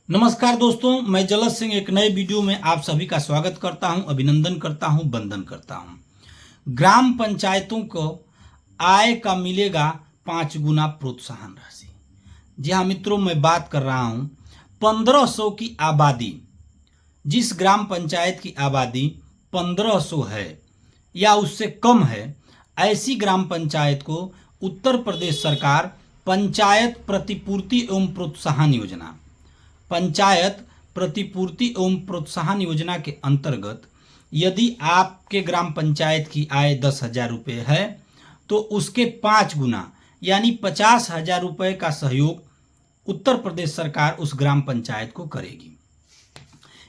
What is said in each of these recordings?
नमस्कार दोस्तों, मैं जलत सिंह एक नए वीडियो में आप सभी का स्वागत करता हूं, अभिनंदन करता हूं, वंदन करता हूं। ग्राम पंचायतों को आय का मिलेगा 5 गुना प्रोत्साहन राशि। जी हाँ मित्रों, मैं बात कर रहा हूं 1500 की आबादी। जिस ग्राम पंचायत की आबादी 1500 है या उससे कम है, ऐसी ग्राम पंचायत को उत्तर प्रदेश सरकार पंचायत प्रतिपूर्ति एवं प्रोत्साहन योजना पंचायत प्रतिपूर्ति एवं प्रोत्साहन योजना के अंतर्गत यदि आपके ग्राम पंचायत की आय 10,000 रुपये है तो उसके 5 गुना यानी 50,000 रुपये का सहयोग उत्तर प्रदेश सरकार उस ग्राम पंचायत को करेगी।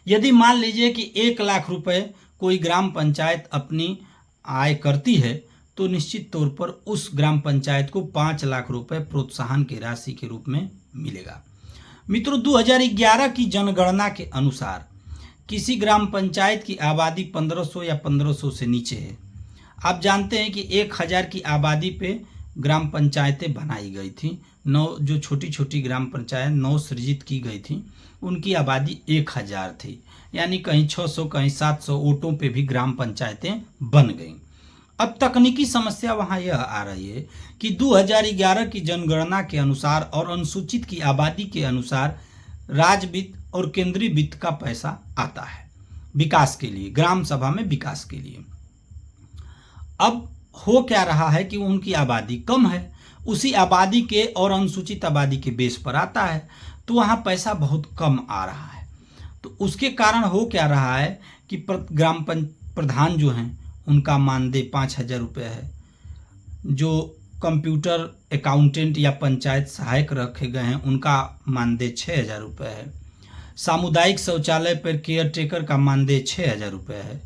यदि मान लीजिए कि 1 लाख रुपए कोई ग्राम पंचायत अपनी आय करती है तो निश्चित तौर पर उस ग्राम पंचायत को 5 लाख रुपए प्रोत्साहन की राशि के रूप में मिलेगा। मित्रों, 2011 की जनगणना के अनुसार किसी ग्राम पंचायत की आबादी 1500 या 1500 से नीचे है। आप जानते हैं कि 1000 की आबादी पे ग्राम पंचायतें बनाई गई थी। 9 जो छोटी छोटी ग्राम पंचायत 9 सृजित की गई थी, उनकी आबादी 1000 थी, यानी कहीं 600 कहीं 700 वोटों पे भी ग्राम पंचायतें बन गईं। अब तकनीकी समस्या वहाँ यह आ रही है कि 2011 की जनगणना के अनुसार और अनुसूचित की आबादी के अनुसार राज्य वित्त और केंद्रीय वित्त का पैसा आता है विकास के लिए, ग्राम सभा में विकास के लिए। अब हो क्या रहा है कि उनकी आबादी कम है, उसी आबादी के और अनुसूचित आबादी के बेस पर आता है, तो वहाँ पैसा बहुत कम आ रहा है। तो उसके कारण हो क्या रहा है कि ग्राम प्रधान जो हैं उनका मानदेय 5,000 रुपये है। जो कंप्यूटर अकाउंटेंट या पंचायत सहायक रखे गए हैं उनका मानदेय 6,000 रुपये है। सामुदायिक शौचालय पर केयर टेकर का मानदेय 6,000 रुपये है।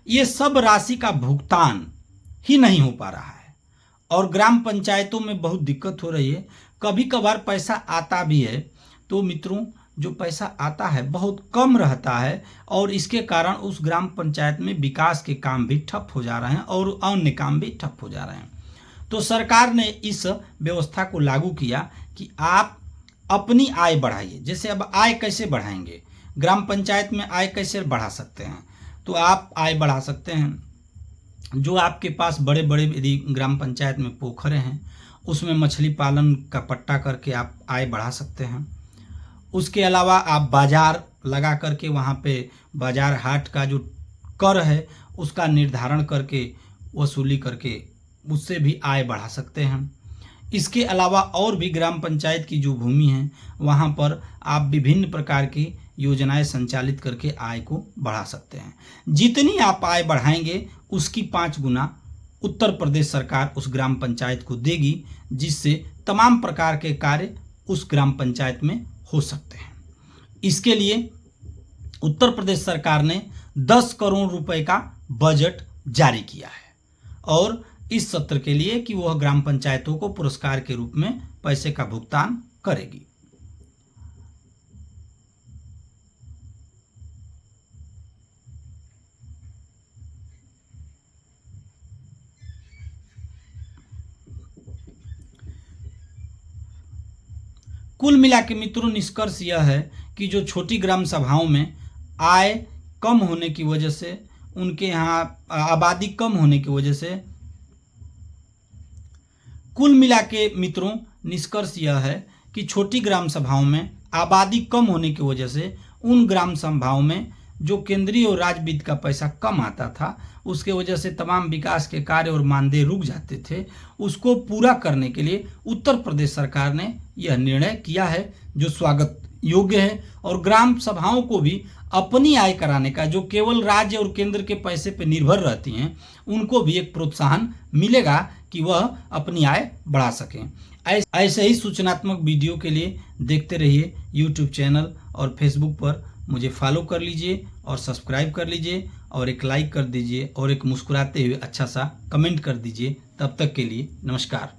ये सब राशि का भुगतान ही नहीं हो पा रहा है और ग्राम पंचायतों में बहुत दिक्कत हो रही है। कभी कभार पैसा आता भी है तो मित्रों, जो पैसा आता है बहुत कम रहता है और इसके कारण उस ग्राम पंचायत में विकास के काम भी ठप हो जा रहे हैं और अन्य काम भी ठप हो जा रहे हैं। तो सरकार ने इस व्यवस्था को लागू किया कि आप अपनी आय बढ़ाइए। जैसे अब आय कैसे बढ़ाएंगे, ग्राम पंचायत में आय कैसे बढ़ा सकते हैं, तो आप आय बढ़ा सकते हैं। जो आपके पास बड़े बड़े यदि ग्राम पंचायत में पोखरे हैं, उसमें मछली पालन का पट्टा करके आप आय बढ़ा सकते हैं। उसके अलावा आप बाजार लगा करके वहाँ पे बाजार हाट का जो कर है उसका निर्धारण करके वसूली करके उससे भी आय बढ़ा सकते हैं। इसके अलावा और भी ग्राम पंचायत की जो भूमि है वहाँ पर आप विभिन्न प्रकार की योजनाएं संचालित करके आय को बढ़ा सकते हैं। जितनी आप आय बढ़ाएंगे उसकी 5 गुना उत्तर प्रदेश सरकार उस ग्राम पंचायत को देगी, जिससे तमाम प्रकार के कार्य उस ग्राम पंचायत में हो सकते हैं। इसके लिए उत्तर प्रदेश सरकार ने 10 करोड़ रुपए का बजट जारी किया है और इस सत्र के लिए कि वह ग्राम पंचायतों को पुरस्कार के रूप में पैसे का भुगतान करेगी। कुल मिला के मित्रों, निष्कर्ष यह है कि जो छोटी ग्राम सभाओं में आय कम होने की वजह से, उनके यहाँ आबादी कम होने की वजह से, कुल मिला के मित्रों निष्कर्ष यह है कि छोटी ग्राम सभाओं में आबादी कम होने की वजह से उन ग्राम सभाओं में जो केंद्रीय और राज्य वित्त का पैसा कम आता था, उसके वजह से तमाम विकास के कार्य और मानदेय रुक जाते थे। उसको पूरा करने के लिए उत्तर प्रदेश सरकार ने यह निर्णय किया है, जो स्वागत योग्य है। और ग्राम सभाओं को भी अपनी आय कराने का, जो केवल राज्य और केंद्र के पैसे पर निर्भर रहती हैं, उनको भी एक प्रोत्साहन मिलेगा कि वह अपनी आय बढ़ा सकें। ऐसे ही सूचनात्मक वीडियो के लिए देखते रहिए यूट्यूब चैनल और फेसबुक पर मुझे फॉलो कर लीजिए और सब्सक्राइब कर लीजिए और एक लाइक कर दीजिए और एक मुस्कुराते हुए अच्छा सा कमेंट कर दीजिए। तब तक के लिए नमस्कार।